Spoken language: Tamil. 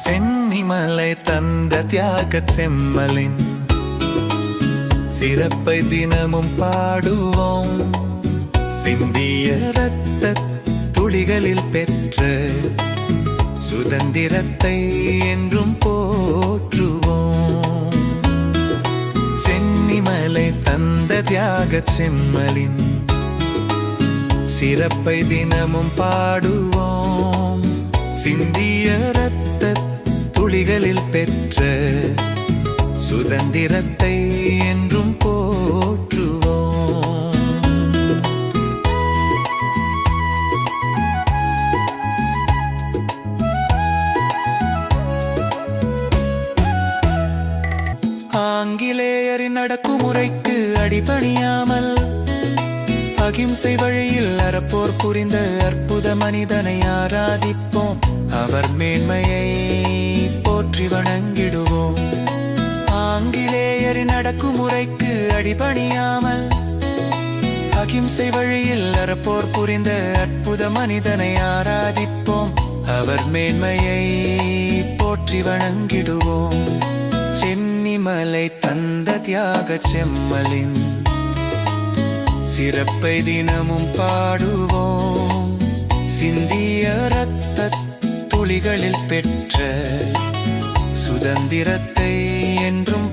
சென்னிமலை தந்த தியாகச் செம்மலின் சிறப்பை தினமும் பாடுவோம். சிந்திய இரத்த துளிகளில் பெற்ற சுதந்திரத்தை என்றும் போற்றுவோம். சென்னிமலை தந்த தியாகச் செம்மலின் சிறப்பை தினமும் பாடுவோம். சிந்திய இரத்த துளிகளில் பெற்ற சுதந்திரத்தை என்றும் போற்றுவோம். ஆங்கிலேயரின் அடக்குமுறைக்கு அடிபணியாமல் அகிம்சை வழியில் அறப்போர் புரிந்த அற்புத மனிதனை ஆராதிப்போம். அவர் மேன்மையை போற்றி வணங்கிடுவோம். ஆங்கிலேயரின் அடக்குமுறைக்கு அடிபணியாமல் அகிம்சை வழியில் அறப்போர் புரிந்த அற்புத மனிதனை ஆராதிப்போம். அவர் மேன்மையை போற்றி வணங்கிடுவோம். சென்னிமலை தந்த தியாகச் செம்மலின் சிறப்பை தினமும் பாடுவோம். சிந்திய இரத்த துளிகளில் பெற்ற சுதந்திரத்தை என்றும்